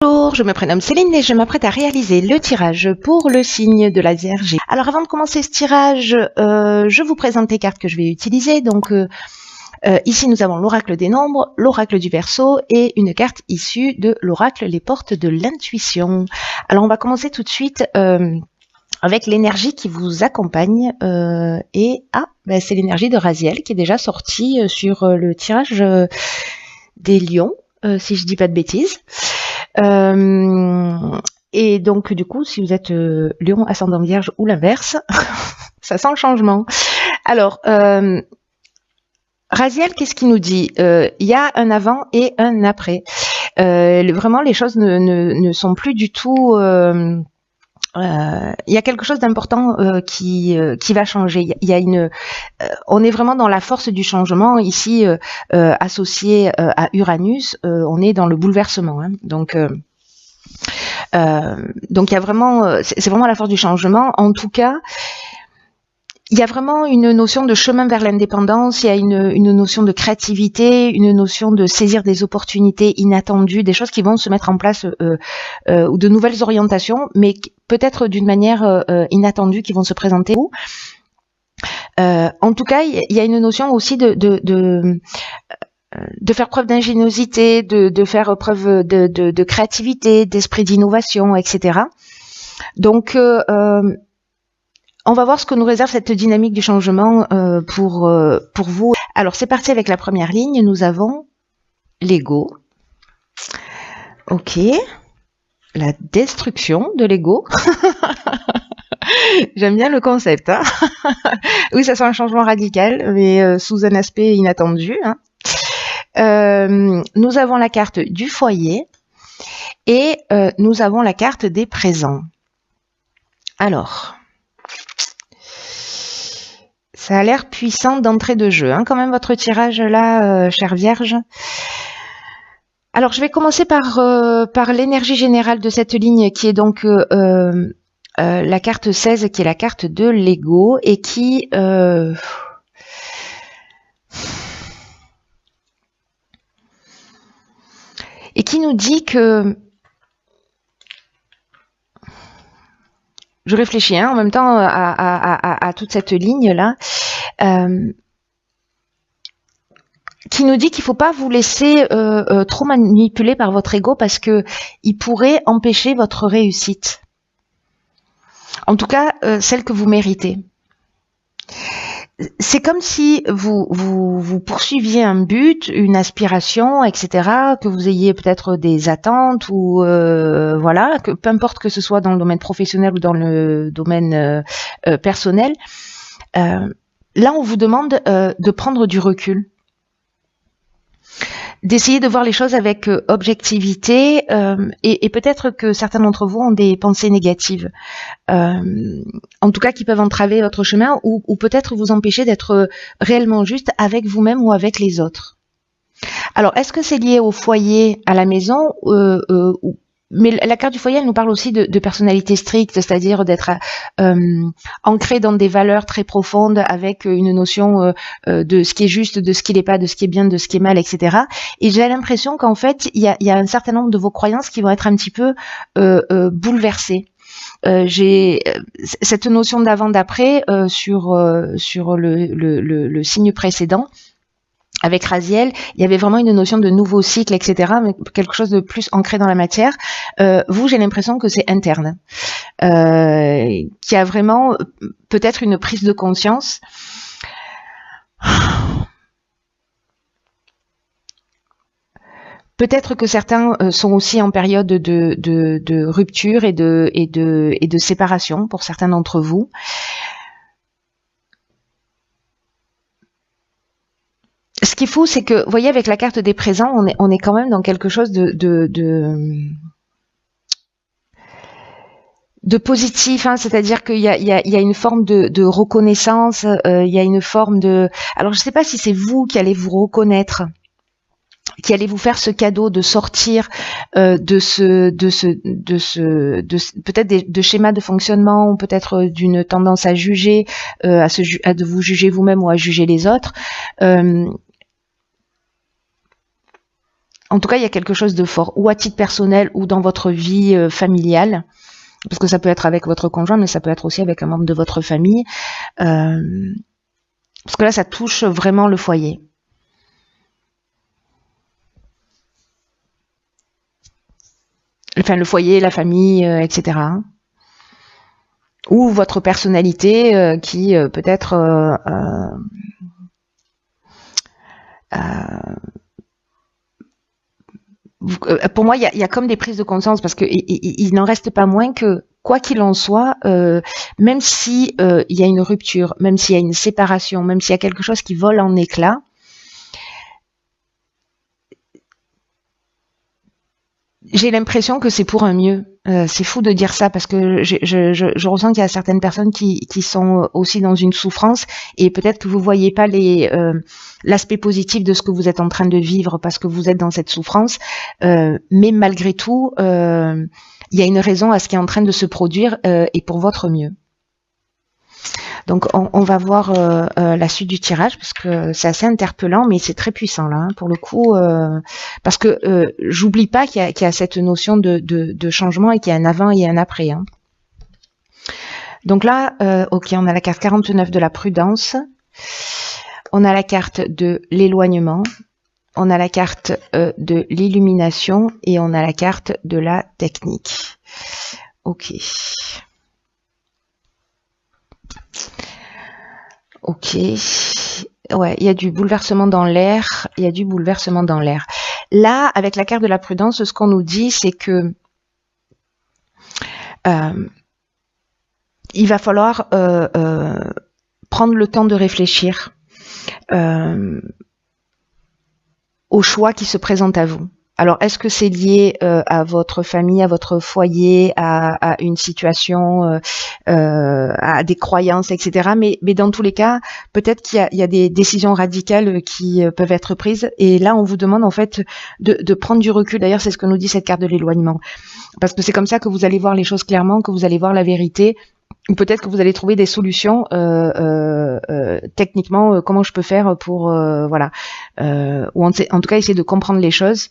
Bonjour, je me prénomme Céline et je m'apprête à réaliser le tirage pour le signe de la Vierge. Alors avant de commencer ce tirage, je vous présente les cartes que je vais utiliser. Donc ici nous avons l'oracle des nombres, l'oracle du Verseau et une carte issue de l'oracle les portes de l'intuition. Alors on va commencer tout de suite avec l'énergie qui vous accompagne c'est l'énergie de Raziel qui est déjà sortie sur le tirage des lions, si je dis pas de bêtises. Et donc du coup, si vous êtes lion, ascendant vierge ou l'inverse, ça sent le changement. Alors, Raziel, qu'est-ce qu'il nous dit? Il y a un avant et un après. Vraiment, les choses ne sont plus du tout... il y a quelque chose d'important qui va changer. Il y a on est vraiment dans la force du changement ici, associé à Uranus. On est dans le bouleversement. Hein. Donc il y a vraiment, c'est vraiment la force du changement. En tout cas, il y a vraiment une notion de chemin vers l'indépendance, il y a une notion de créativité, une notion de saisir des opportunités inattendues, des choses qui vont se mettre en place ou de nouvelles orientations, mais peut-être d'une manière inattendue qui vont se présenter. En tout cas, il y a une notion aussi de faire preuve d'ingéniosité, de faire preuve de créativité, d'esprit d'innovation, etc. Donc, on va voir ce que nous réserve cette dynamique du changement pour vous. Alors, c'est parti avec la première ligne. Nous avons l'ego. Ok. La destruction de l'ego. J'aime bien le concept. Hein. Oui, ça sent un changement radical, mais sous un aspect inattendu. Hein. Nous avons la carte du foyer et nous avons la carte des présents. Alors, ça a l'air puissant d'entrée de jeu, hein, quand même votre tirage là, chère Vierge. Alors, je vais commencer par l'énergie générale de cette ligne qui est donc la carte 16, qui est la carte de l'ego et qui... et qui nous dit que... Je réfléchis en même temps à toute cette ligne-là, qui nous dit qu'il ne faut pas vous laisser trop manipuler par votre ego parce que il pourrait empêcher votre réussite. En tout cas, celle que vous méritez. C'est comme si vous poursuiviez un but, une aspiration, etc., que vous ayez peut-être des attentes ou voilà, que peu importe que ce soit dans le domaine professionnel ou dans le domaine personnel. Là, on vous demande de prendre du recul, d'essayer de voir les choses avec objectivité et peut-être que certains d'entre vous ont des pensées négatives, en tout cas qui peuvent entraver votre chemin ou peut-être vous empêcher d'être réellement juste avec vous-même ou avec les autres. Alors, est-ce que c'est lié au foyer, à la maison mais la carte du foyer, elle nous parle aussi de personnalité stricte, c'est-à-dire d'être ancré dans des valeurs très profondes avec une notion de ce qui est juste, de ce qui n'est pas, de ce qui est bien, de ce qui est mal, etc. Et j'ai l'impression qu'en fait, il y a un certain nombre de vos croyances qui vont être un petit peu bouleversées. J'ai cette notion d'avant-d'après sur le signe précédent. Avec Raziel, il y avait vraiment une notion de nouveau cycle, etc., mais quelque chose de plus ancré dans la matière. Vous, j'ai l'impression que c'est interne, qu'il y a vraiment peut-être une prise de conscience. Peut-être que certains sont aussi en période de rupture et de séparation pour certains d'entre vous. Ce qui est fou, c'est que, vous voyez, avec la carte des présents, on est quand même dans quelque chose de positif, hein, c'est-à-dire qu'il y a une forme de reconnaissance, il y a une forme de... Alors, je ne sais pas si c'est vous qui allez vous reconnaître, qui allez vous faire ce cadeau de sortir peut-être de schémas de fonctionnement ou peut-être d'une tendance à juger, à de vous juger vous-même ou à juger les autres. En tout cas, il y a quelque chose de fort, ou à titre personnel, ou dans votre vie familiale, parce que ça peut être avec votre conjoint, mais ça peut être aussi avec un membre de votre famille, parce que là, ça touche vraiment le foyer. Enfin, le foyer, la famille, etc. Ou votre personnalité qui peut-être pour moi, il y a comme des prises de conscience parce que il n'en reste pas moins que quoi qu'il en soit, même si il y a une rupture, même s'il y a une séparation, même s'il y a quelque chose qui vole en éclats, j'ai l'impression que c'est pour un mieux. C'est fou de dire ça parce que je ressens qu'il y a certaines personnes qui sont aussi dans une souffrance et peut-être que vous voyez pas l'aspect positif de ce que vous êtes en train de vivre parce que vous êtes dans cette souffrance. Mais malgré tout, il y a une raison à ce qui est en train de se produire et pour votre mieux. Donc on va voir la suite du tirage parce que c'est assez interpellant, mais c'est très puissant là pour le coup, parce que j'oublie pas qu'il y a cette notion de changement et qu'il y a un avant et un après. Hein. Donc là, ok, on a la carte 49 de la prudence, on a la carte de l'éloignement, on a la carte de l'illumination et on a la carte de la technique. Ok. Ok, ouais, il y a du bouleversement dans l'air, il y a du bouleversement dans l'air. Là, avec la carte de la prudence, ce qu'on nous dit, c'est que il va falloir prendre le temps de réfléchir aux choix qui se présentent à vous. Alors, est-ce que c'est lié à votre famille, à votre foyer, à une situation, à des croyances, etc. Mais dans tous les cas, peut-être qu'il y a des décisions radicales qui peuvent être prises. Et là, on vous demande en fait de prendre du recul. D'ailleurs, c'est ce que nous dit cette carte de l'éloignement. Parce que c'est comme ça que vous allez voir les choses clairement, que vous allez voir la vérité. Ou peut-être que vous allez trouver des solutions techniquement, comment je peux faire pour, voilà. Ou en tout cas, essayer de comprendre les choses.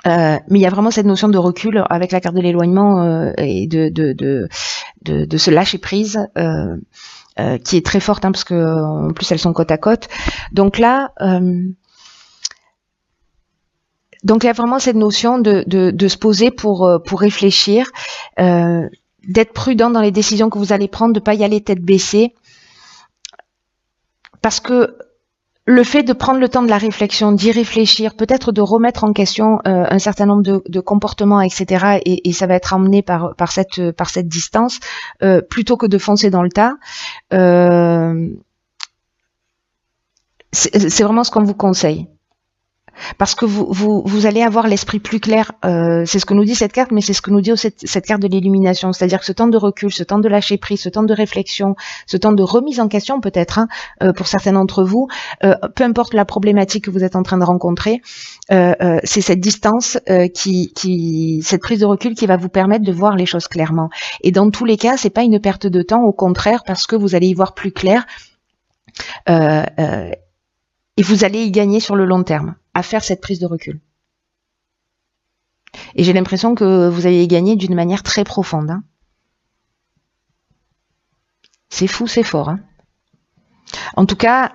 Mais il y a vraiment cette notion de recul avec la carte de l'éloignement et de se lâcher prise qui est très forte hein, parce que en plus elles sont côte à côte. Donc là, donc il y a vraiment cette notion de se poser pour réfléchir, d'être prudent dans les décisions que vous allez prendre, de pas y aller tête baissée, parce que le fait de prendre le temps de la réflexion, d'y réfléchir, peut-être de remettre en question un certain nombre de comportements, etc. Et ça va être amené par cette distance, plutôt que de foncer dans le tas. C'est vraiment ce qu'on vous conseille. Parce que vous allez avoir l'esprit plus clair, c'est ce que nous dit cette carte, mais c'est ce que nous dit aussi cette carte de l'illumination, c'est-à-dire que ce temps de recul, ce temps de lâcher prise, ce temps de réflexion, ce temps de remise en question peut-être, hein, pour certains d'entre vous, peu importe la problématique que vous êtes en train de rencontrer, c'est cette distance, cette prise de recul qui va vous permettre de voir les choses clairement. Et dans tous les cas, c'est pas une perte de temps, au contraire, parce que vous allez y voir plus clair, et vous allez y gagner sur le long terme à faire cette prise de recul. Et j'ai l'impression que vous allez y gagner d'une manière très profonde. Hein. C'est fou, c'est fort. Hein. En tout cas,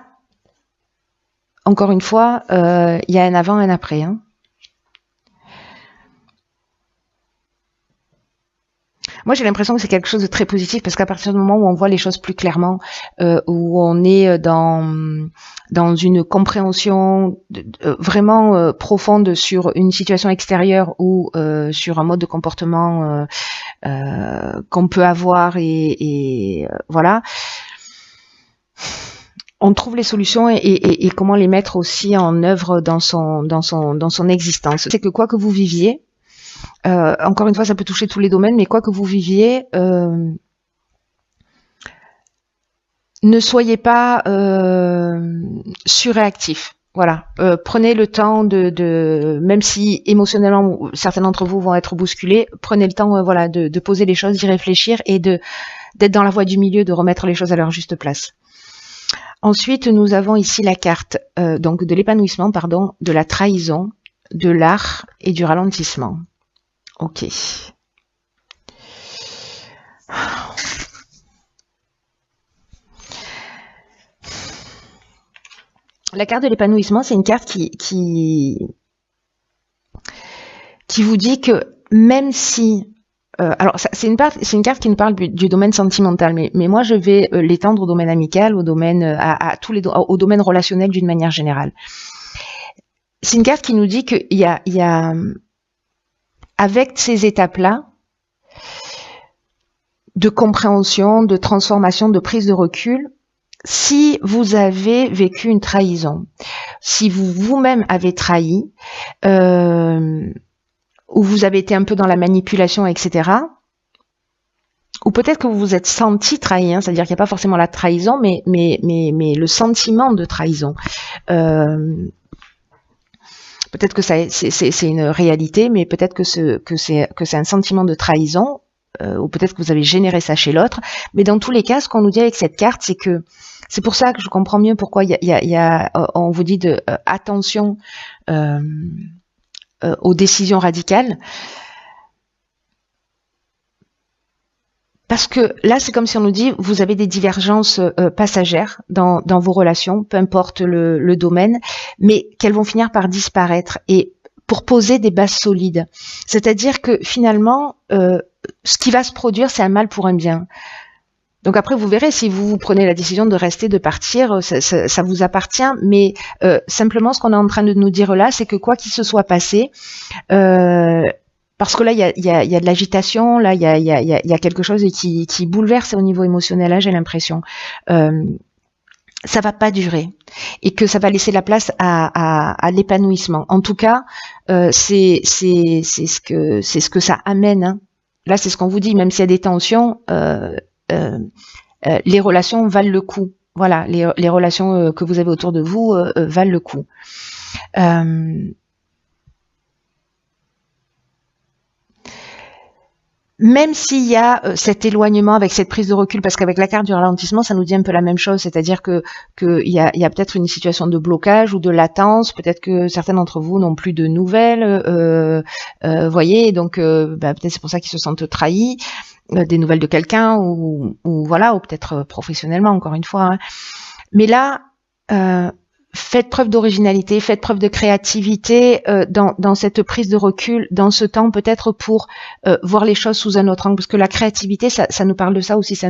encore une fois, il y a un avant et un après. Hein. Moi, j'ai l'impression que c'est quelque chose de très positif parce qu'à partir du moment où on voit les choses plus clairement, où on est dans une compréhension vraiment profonde sur une situation extérieure ou sur un mode de comportement qu'on peut avoir et voilà, on trouve les solutions et comment les mettre aussi en œuvre dans son existence. C'est que quoi que vous viviez, encore une fois, ça peut toucher tous les domaines, mais quoi que vous viviez, ne soyez pas surréactif. Voilà, prenez le temps même si émotionnellement certains d'entre vous vont être bousculés, prenez le temps, voilà, de poser les choses, d'y réfléchir et d'être dans la voie du milieu, de remettre les choses à leur juste place. Ensuite, nous avons ici la carte donc de l'épanouissement, pardon, de la trahison, de l'art et du ralentissement. Ok. La carte de l'épanouissement, c'est une carte qui vous dit que même si... alors, c'est une carte qui nous parle du domaine sentimental, mais moi, je vais l'étendre au domaine amical, au domaine, au domaine relationnel d'une manière générale. C'est une carte qui nous dit qu'il y a avec ces étapes-là, de compréhension, de transformation, de prise de recul, si vous avez vécu une trahison, si vous-même avez trahi, ou vous avez été un peu dans la manipulation, etc., ou peut-être que vous vous êtes senti trahi, hein, c'est-à-dire qu'il n'y a pas forcément la trahison, mais le sentiment de trahison. Peut-être que c'est une réalité, mais peut-être que c'est un sentiment de trahison, ou peut-être que vous avez généré ça chez l'autre. Mais dans tous les cas, ce qu'on nous dit avec cette carte, c'est que c'est pour ça que je comprends mieux pourquoi on vous dit de attention aux décisions radicales. Parce que là, c'est comme si on nous dit, vous avez des divergences passagères dans vos relations, peu importe le domaine, mais qu'elles vont finir par disparaître et pour poser des bases solides. C'est-à-dire que finalement, ce qui va se produire, c'est un mal pour un bien. Donc après, vous verrez, si vous prenez la décision de rester, de partir, ça vous appartient, mais simplement, ce qu'on est en train de nous dire là, c'est que quoi qu'il se soit passé, parce que là, il y a de l'agitation, là, il y a quelque chose qui bouleverse au niveau émotionnel, là, j'ai l'impression. Ça va pas durer et que ça va laisser la place à l'épanouissement. En tout cas, c'est ce que ça amène. Hein. Là, c'est ce qu'on vous dit, même s'il y a des tensions, les relations valent le coup. Voilà, les relations que vous avez autour de vous valent le coup. Même s'il y a cet éloignement avec cette prise de recul, parce qu'avec la carte du ralentissement, ça nous dit un peu la même chose, c'est-à-dire que il y a peut-être une situation de blocage ou de latence, peut-être que certains d'entre vous n'ont plus de nouvelles, voyez, donc peut-être c'est pour ça qu'ils se sentent trahis, des nouvelles de quelqu'un ou voilà, ou peut-être professionnellement encore une fois. Hein. Mais là, faites preuve d'originalité, faites preuve de créativité dans cette prise de recul, dans ce temps peut-être pour voir les choses sous un autre angle, parce que la créativité, ça nous parle de ça aussi, ce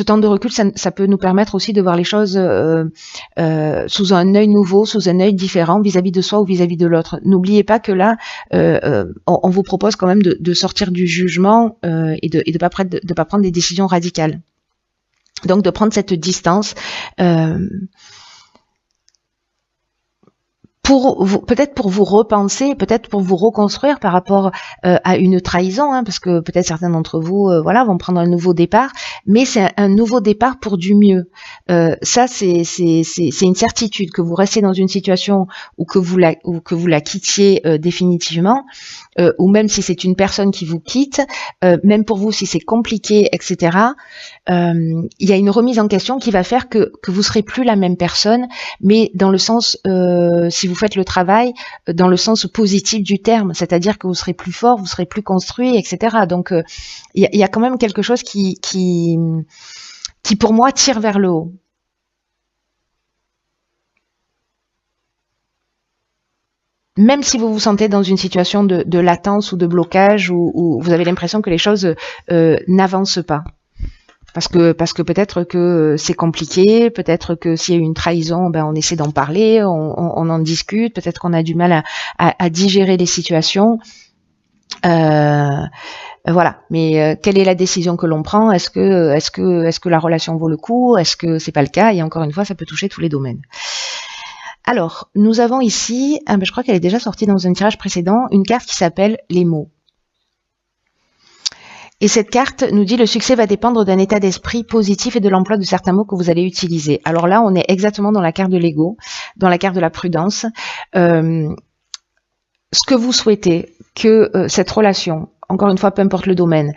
temps de recul, ça peut nous permettre aussi de voir les choses sous un œil nouveau, sous un œil différent vis-à-vis de soi ou vis-à-vis de l'autre. N'oubliez pas que là, on vous propose quand même de sortir du jugement et de pas prendre des décisions radicales. Donc de prendre cette distance peut-être pour vous repenser, peut-être pour vous reconstruire par rapport à une trahison, hein, parce que peut-être certains d'entre vous vont prendre un nouveau départ, mais c'est un nouveau départ pour du mieux. Ça c'est une certitude que vous restez dans une situation ou que vous la quittiez définitivement. Ou même si c'est une personne qui vous quitte, même pour vous si c'est compliqué, etc. Il y a une remise en question qui va faire que vous serez plus la même personne, mais dans le sens, si vous faites le travail, dans le sens positif du terme, c'est-à-dire que vous serez plus fort, vous serez plus construit, etc. Donc il y a quand même quelque chose qui pour moi tire vers le haut. Même si vous vous sentez dans une situation de latence ou de blocage où vous avez l'impression que les choses n'avancent pas. Parce que peut-être que c'est compliqué, peut-être que s'il y a eu une trahison, on essaie d'en parler, on en discute, peut-être qu'on a du mal à digérer les situations. Voilà. Mais quelle est la décision que l'on prend ? Est-ce que la relation vaut le coup ? Est-ce que c'est pas le cas ? Et encore une fois, ça peut toucher tous les domaines. Alors, nous avons ici, je crois qu'elle est déjà sortie dans un tirage précédent, une carte qui s'appelle les mots. Et cette carte nous dit le succès va dépendre d'un état d'esprit positif et de l'emploi de certains mots que vous allez utiliser. Alors là, on est exactement dans la carte de l'ego, dans la carte de la prudence. Ce que vous souhaitez, que cette relation, encore une fois, peu importe le domaine,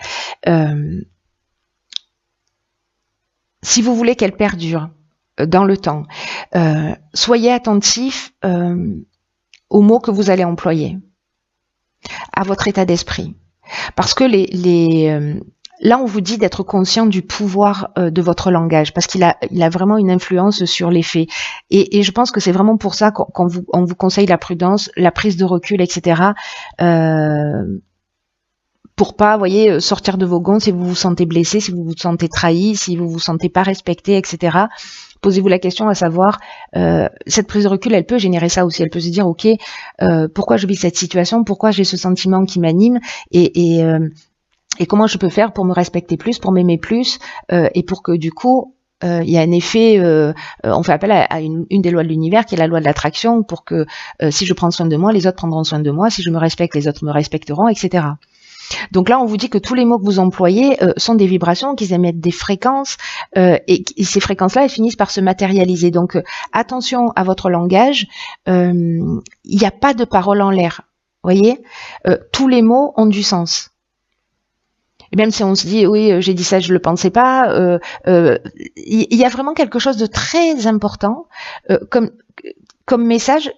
si vous voulez qu'elle perdure, dans le temps. Soyez attentif aux mots que vous allez employer, à votre état d'esprit. Parce que là, on vous dit d'être conscient du pouvoir de votre langage, parce qu'il a vraiment une influence sur les faits. Et je pense que c'est vraiment pour ça qu'on vous conseille la prudence, la prise de recul, etc. Pour pas, vous voyez, sortir de vos gonds si vous vous sentez blessé, si vous vous sentez trahi, si vous vous sentez pas respecté, etc. Posez-vous la question à savoir, cette prise de recul, elle peut générer ça aussi. Elle peut se dire, ok, pourquoi je vis cette situation, pourquoi j'ai ce sentiment qui m'anime, et comment je peux faire pour me respecter plus, pour m'aimer plus, et pour que du coup, il y a un effet, on fait appel à une des lois de l'univers qui est la loi de l'attraction, pour que si je prends soin de moi, les autres prendront soin de moi, si je me respecte, les autres me respecteront, etc. Donc là, on vous dit que tous les mots que vous employez sont des vibrations, qu'ils émettent des fréquences, et ces fréquences-là, elles finissent par se matérialiser. Donc attention à votre langage, il n'y a pas de parole en l'air. Voyez, tous les mots ont du sens. Et même si on se dit, oui, j'ai dit ça, je le pensais pas, il y a vraiment quelque chose de très important comme message,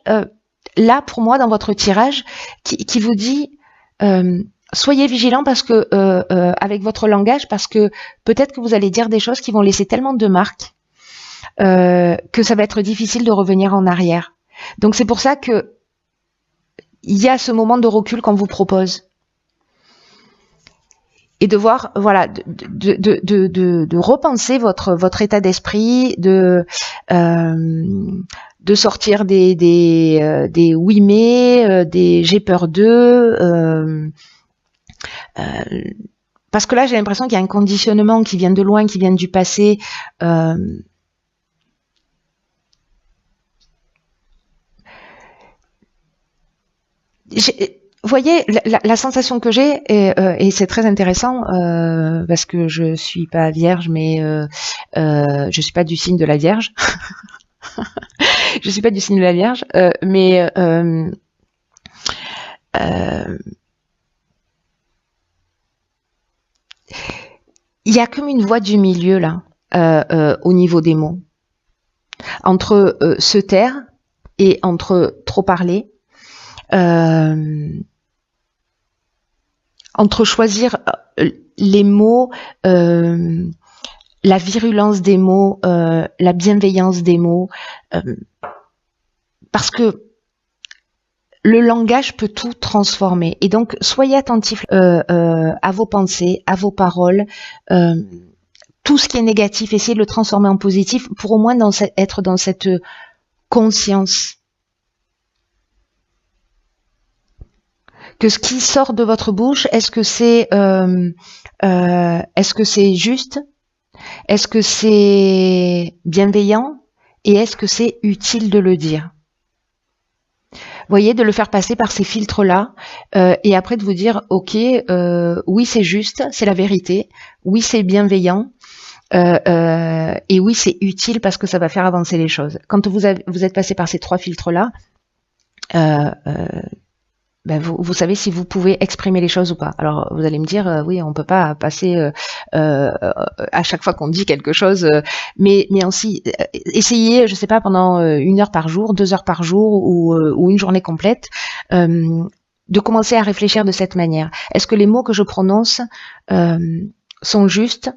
là, pour moi, dans votre tirage, qui vous dit... soyez vigilants parce que avec votre langage, parce que peut-être que vous allez dire des choses qui vont laisser tellement de marques que ça va être difficile de revenir en arrière. Donc c'est pour ça que il y a ce moment de recul qu'on vous propose et de voir, voilà, de repenser votre état d'esprit, de sortir des oui mais, des j'ai peur d'eux. Parce que là, j'ai l'impression qu'il y a un conditionnement qui vient de loin, qui vient du passé. Vous voyez, la sensation que j'ai, et c'est très intéressant, parce que je suis pas vierge, mais je suis pas du signe de la Vierge. Je suis pas du signe de la Vierge, mais il y a comme une voie du milieu là, au niveau des mots, entre se taire et entre trop parler, entre choisir les mots, la virulence des mots, la bienveillance des mots, parce que le langage peut tout transformer. Et donc, soyez attentifs à vos pensées, à vos paroles. Tout ce qui est négatif, essayez de le transformer en positif pour au moins être dans cette conscience. Que ce qui sort de votre bouche, est-ce que c'est juste? Est-ce que c'est bienveillant? Et est-ce que c'est utile de le dire? Voyez, de le faire passer par ces filtres-là, et après de vous dire, ok, oui c'est juste, c'est la vérité, oui c'est bienveillant, et oui c'est utile parce que ça va faire avancer les choses. Quand vous êtes passé par ces trois filtres-là, vous savez si vous pouvez exprimer les choses ou pas. Alors vous allez me dire, oui, on peut pas passer à chaque fois qu'on dit quelque chose, mais aussi essayez, je sais pas, pendant 1 heure par jour, 2 heures par jour ou une journée complète, de commencer à réfléchir de cette manière. Est-ce que les mots que je prononce sont justes?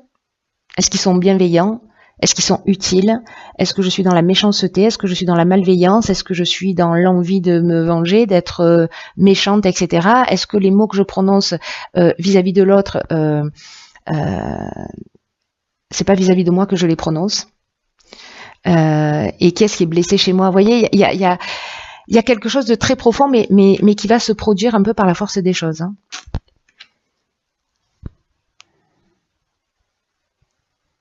Est-ce qu'ils sont bienveillants? Est-ce qu'ils sont utiles? Est-ce que je suis dans la méchanceté? Est-ce que je suis dans la malveillance? Est-ce que je suis dans l'envie de me venger, d'être méchante, etc. Est-ce que les mots que je prononce vis-à-vis de l'autre, c'est pas vis-à-vis de moi que je les prononce? Et qu'est-ce qui est blessé chez moi? Vous voyez, il y a quelque chose de très profond, mais qui va se produire un peu par la force des choses. Hein.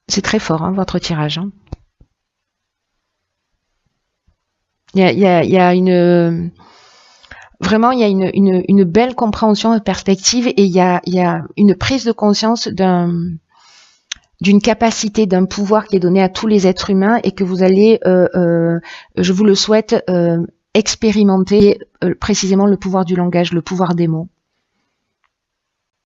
C'est très fort, hein, votre tirage. Hein. Il y a vraiment, il y a une belle compréhension et perspective, et il y a une prise de conscience d'une capacité, d'un pouvoir qui est donné à tous les êtres humains, et que vous allez, je vous le souhaite, expérimenter précisément le pouvoir du langage, le pouvoir des mots.